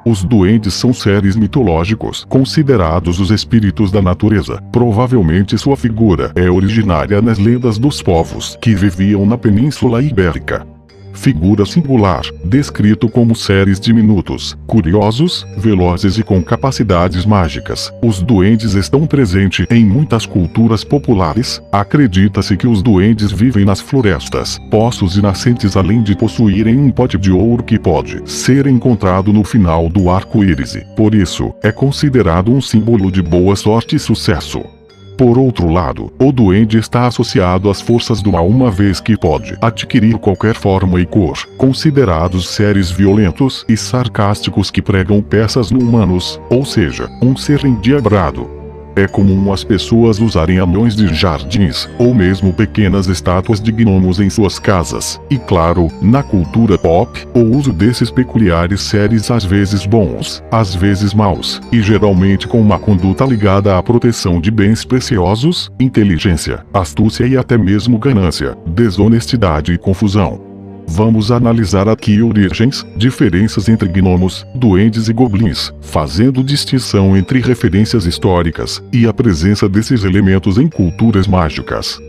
Os duendes são seres mitológicos, considerados os espíritos da natureza. Provavelmente sua figura é originária nas lendas dos povos que viviam na Península Ibérica. Figura singular, descrito como seres diminutos, curiosos, velozes e com capacidades mágicas. Os duendes estão presentes em muitas culturas populares. Acredita-se que os duendes vivem nas florestas, poços e nascentes, além de possuírem um pote de ouro que pode ser encontrado no final do arco-íris. Por isso, é considerado um símbolo de boa sorte e sucesso. Por outro lado, o duende está associado às forças do mal, uma vez que pode adquirir qualquer forma e cor, considerados seres violentos e sarcásticos que pregam peças no humanos, ou seja, um ser endiabrado. É comum as pessoas usarem anões de jardins, ou mesmo pequenas estátuas de gnomos em suas casas. E claro, na cultura pop, o uso desses peculiares seres às vezes bons, às vezes maus, e geralmente com uma conduta ligada à proteção de bens preciosos, inteligência, astúcia e até mesmo ganância, desonestidade e confusão. Vamos analisar aqui origens, diferenças entre gnomos, duendes e goblins, fazendo distinção entre referências históricas e a presença desses elementos em culturas mágicas.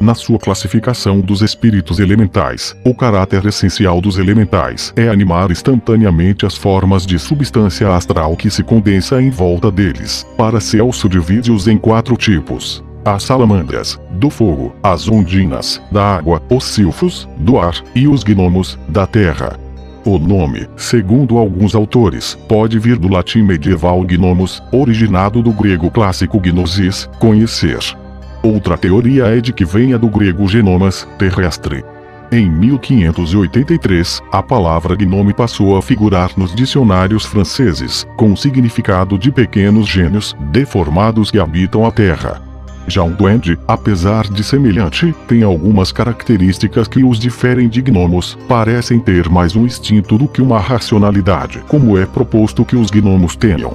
Na sua classificação dos espíritos elementais, o caráter essencial dos elementais é animar instantaneamente as formas de substância astral que se condensa em volta deles. Paracelso divide-os em 4 tipos: as salamandras, do fogo; as ondinas, da água; os silfos, do ar; e os gnomos, da terra. O nome, segundo alguns autores, pode vir do latim medieval gnomos, originado do grego clássico gnosis, conhecer. Outra teoria é de que venha do grego genomas, terrestre. Em 1583, a palavra gnome passou a figurar nos dicionários franceses, com o significado de pequenos gênios, deformados que habitam a terra. Já um duende, apesar de semelhante, tem algumas características que os diferem de gnomos. Parecem ter mais um instinto do que uma racionalidade, como é proposto que os gnomos tenham.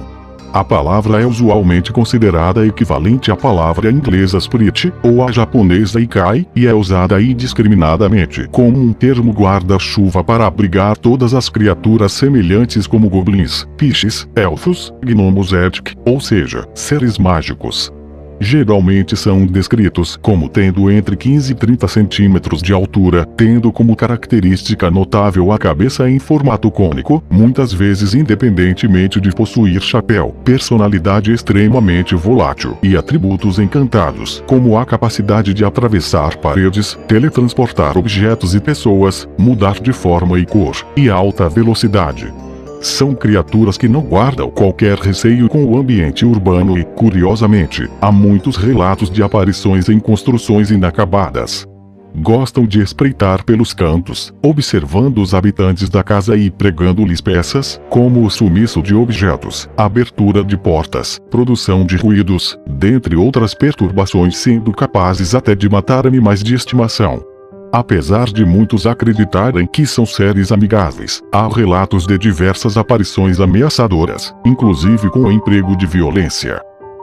A palavra é usualmente considerada equivalente à palavra inglesa spirit, ou à japonesa ikai, e é usada indiscriminadamente como um termo guarda-chuva para abrigar todas as criaturas semelhantes como goblins, piches, elfos, gnomos Eddic, ou seja, seres mágicos. Geralmente são descritos como tendo entre 15 e 30 centímetros de altura, tendo como característica notável a cabeça em formato cônico, muitas vezes independentemente de possuir chapéu, personalidade extremamente volátil e atributos encantados, como a capacidade de atravessar paredes, teletransportar objetos e pessoas, mudar de forma e cor, e alta velocidade. São criaturas que não guardam qualquer receio com o ambiente urbano e, curiosamente, há muitos relatos de aparições em construções inacabadas. Gostam de espreitar pelos cantos, observando os habitantes da casa e pregando-lhes peças, como o sumiço de objetos, abertura de portas, produção de ruídos, dentre outras perturbações, sendo capazes até de matar animais de estimação. Apesar de muitos acreditarem que são seres amigáveis, há relatos de diversas aparições ameaçadoras, inclusive com o emprego de violência.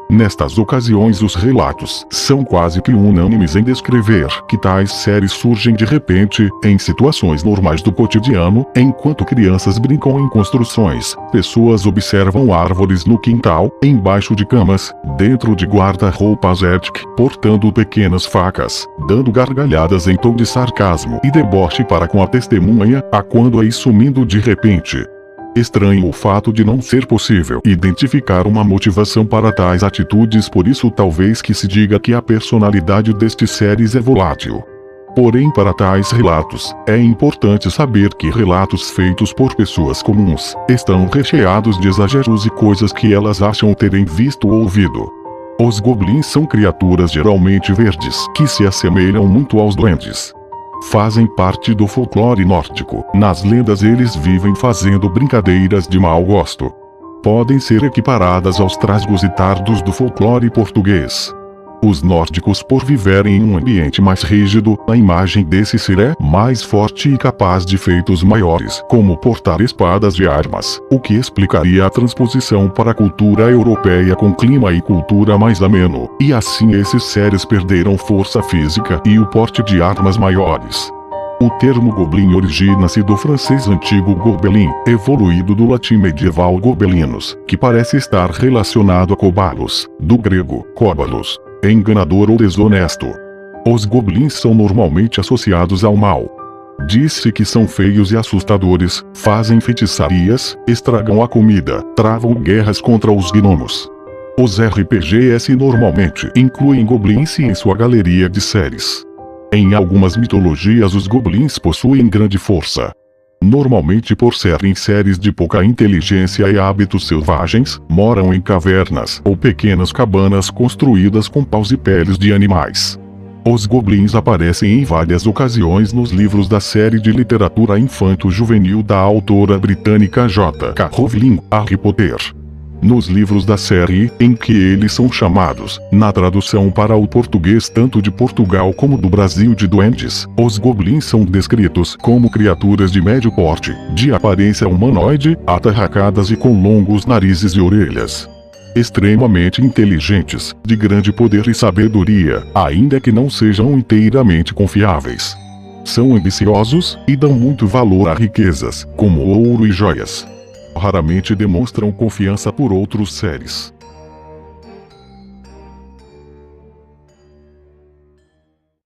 Nestas ocasiões os relatos são quase que unânimes em descrever que tais seres surgem de repente, em situações normais do cotidiano, enquanto crianças brincam em construções, pessoas observam árvores no quintal, embaixo de camas, dentro de guarda-roupas Eddic, portando pequenas facas, dando gargalhadas em tom de sarcasmo e deboche para com a testemunha, a quando aí sumindo de repente. Estranho o fato de não ser possível identificar uma motivação para tais atitudes, por isso talvez que se diga que a personalidade destes seres é volátil. Porém, para tais relatos, é importante saber que relatos feitos por pessoas comuns estão recheados de exageros e coisas que elas acham terem visto ou ouvido. Os goblins são criaturas geralmente verdes, que se assemelham muito aos duendes. Fazem parte do folclore nórdico. Nas lendas eles vivem fazendo brincadeiras de mau gosto. Podem ser equiparadas aos trasgos e tardos do folclore português. Os nórdicos, por viverem em um ambiente mais rígido, a imagem desse ser é mais forte e capaz de feitos maiores, como portar espadas e armas, o que explicaria a transposição para a cultura europeia com clima e cultura mais ameno, e assim esses seres perderam força física e o porte de armas maiores. O termo goblin origina-se do francês antigo gobelin, evoluído do latim medieval gobelinos, que parece estar relacionado a cobalos, do grego cóbalos, enganador ou desonesto. Os goblins são normalmente associados ao mal. Diz-se que são feios e assustadores, fazem feitiçarias, estragam a comida, travam guerras contra os gnomos. Os RPGs normalmente incluem goblins em sua galeria de séries. Em algumas mitologias os goblins possuem grande força. Normalmente por serem seres de pouca inteligência e hábitos selvagens, moram em cavernas ou pequenas cabanas construídas com paus e peles de animais. Os goblins aparecem em várias ocasiões nos livros da série de literatura infanto-juvenil da autora britânica J.K. Rowling, Harry Potter. Nos livros da série, em que eles são chamados, na tradução para o português tanto de Portugal como do Brasil de duendes, os goblins são descritos como criaturas de médio porte, de aparência humanoide, atarracadas e com longos narizes e orelhas. Extremamente inteligentes, de grande poder e sabedoria, ainda que não sejam inteiramente confiáveis. São ambiciosos, e dão muito valor a riquezas, como ouro e joias. Raramente demonstram confiança por outros seres.